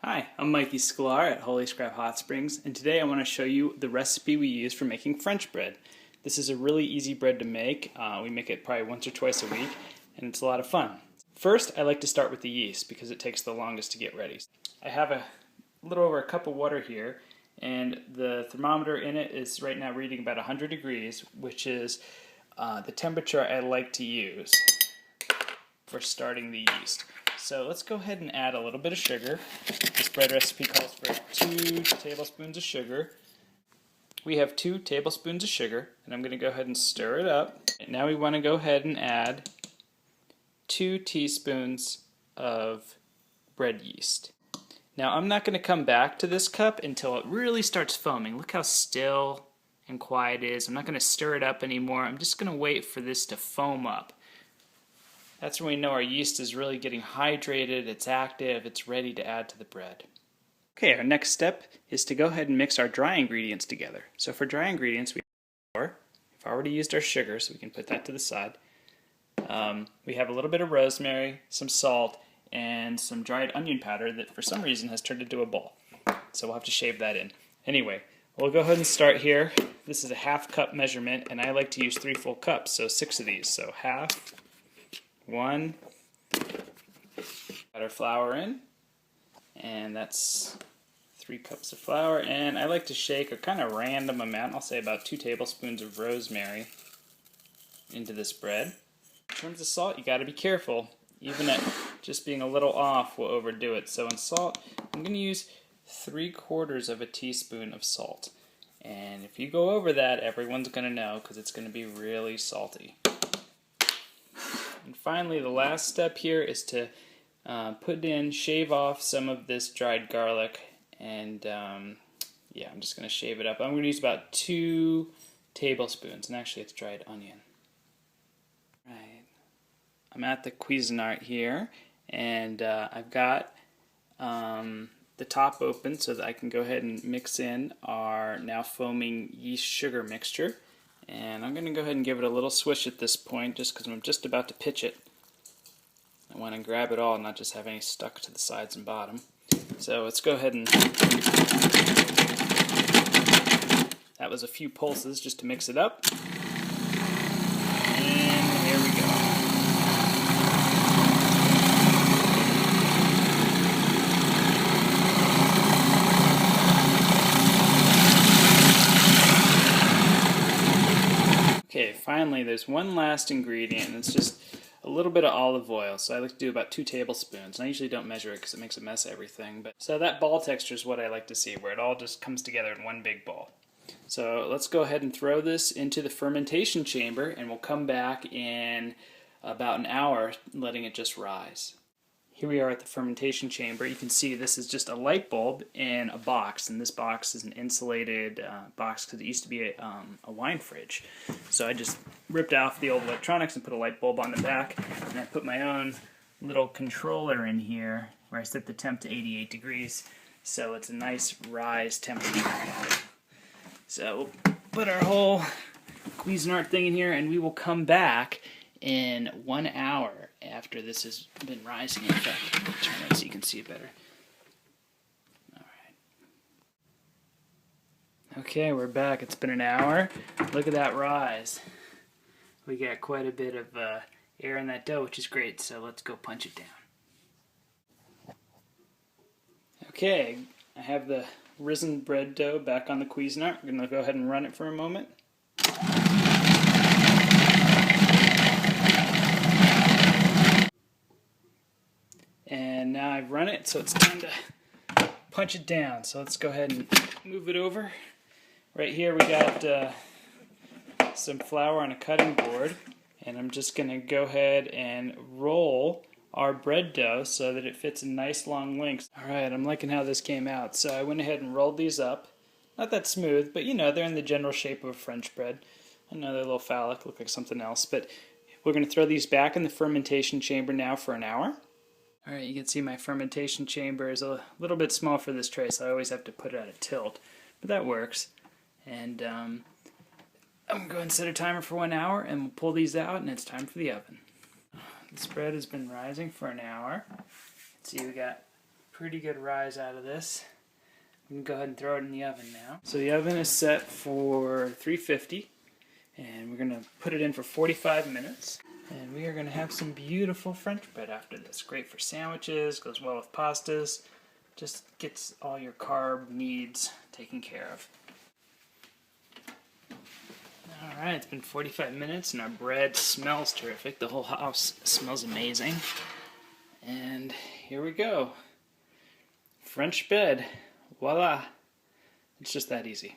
Hi, I'm Mikey Sklar at Holy Scrap Hot Springs, and today I want to show you the recipe we use for making French bread. This is a really easy bread to make. We make it probably once or twice a week, and it's a lot of fun. First, I like to start with the yeast because it takes the longest to get ready. I have a little over a cup of water here, and the thermometer in it is right now reading about 100 degrees, which is the temperature I like to use for starting the yeast. So let's go ahead and add a little bit of sugar. This bread recipe calls for 2 tablespoons of sugar. We have 2 tablespoons of sugar, and I'm going to go ahead and stir it up. Now we want to go ahead and add 2 teaspoons of bread yeast. Now I'm not going to come back to this cup until it really starts foaming. Look how still and quiet it is. I'm not going to stir it up anymore. I'm just going to wait for this to foam up. That's when we know our yeast is really getting hydrated, it's active, it's ready to add to the bread. Okay, our next step is to go ahead and mix our dry ingredients together. So for dry ingredients, we have flour. We've already used our sugar, so we can put that to the side. We have a little bit of rosemary, some salt, and some dried onion powder that for some reason has turned into a ball. So we'll have to shave that in. Anyway, we'll go ahead and start here. This is a ½ cup measurement, and I like to use 3 full cups, so 6 of these. So half, 1, add our flour in, and that's 3 cups of flour, and I like to shake a kind of random amount, I'll say about 2 tablespoons of rosemary into this bread. In terms of salt, you got to be careful. Even at just being a little off will overdo it. So in salt, I'm going to use 3/4 of a teaspoon of salt. And if you go over that, everyone's going to know because it's going to be really salty. And finally, the last step here is to shave off some of this dried garlic, and yeah, I'm just going to shave it up. I'm going to use about 2 tablespoons, and actually it's dried onion. Right, I'm at the Cuisinart here, and I've got the top open so that I can go ahead and mix in our now foaming yeast sugar mixture. And I'm going to go ahead and give it a little swish at this point just because I'm just about to pitch it. I want to grab it all and not just have any stuck to the sides and bottom. So let's go ahead and... That was a few pulses just to mix it up. And here we go. Okay, finally there's one last ingredient, and it's just a little bit of olive oil. So I like to do about 2 tablespoons. And I usually don't measure it because it makes a mess of everything. So that ball texture is what I like to see, where it all just comes together in one big ball. So let's go ahead and throw this into the fermentation chamber, and we'll come back in about an hour, letting it just rise. Here we are at the fermentation chamber. You can see this is just a light bulb in a box, and this box is an insulated box because it used to be a wine fridge. So I just ripped off the old electronics and put a light bulb on the back, and I put my own little controller in here where I set the temp to 88 degrees, so it's a nice rise temperature. So we'll put our whole Cuisinart thing in here, and we will come back in 1 hour after this has been rising. In fact, I'll turn it so you can see it better. Alright. Okay, we're back. It's been an hour. Look at that rise. We got quite a bit of air in that dough, which is great, so let's go punch it down. Okay, I have the risen bread dough back on the Cuisinart. I'm going to go ahead and run it for a moment. And now I've run it, so it's time to punch it down. So let's go ahead and move it over. Right here we got some flour on a cutting board, and I'm just going to go ahead and roll our bread dough so that it fits in nice long lengths. Alright, I'm liking how this came out. So I went ahead and rolled these up. Not that smooth, but you know, they're in the general shape of French bread. I know they're a little phallic, look like something else, but we're going to throw these back in the fermentation chamber now for an hour. Alright, you can see my fermentation chamber is a little bit small for this tray, so I always have to put it at a tilt. But that works. And I'm going to go ahead and set a timer for 1 hour, and we'll pull these out, and it's time for the oven. This bread has been rising for an hour. See, we got pretty good rise out of this. I'm going to go ahead and throw it in the oven now. So the oven is set for 350, and we're going to put it in for 45 minutes. And we are going to have some beautiful French bread after this. Great for sandwiches, goes well with pastas, just gets all your carb needs taken care of. Alright, it's been 45 minutes and our bread smells terrific. The whole house smells amazing. And here we go. French bread. Voila. It's just that easy.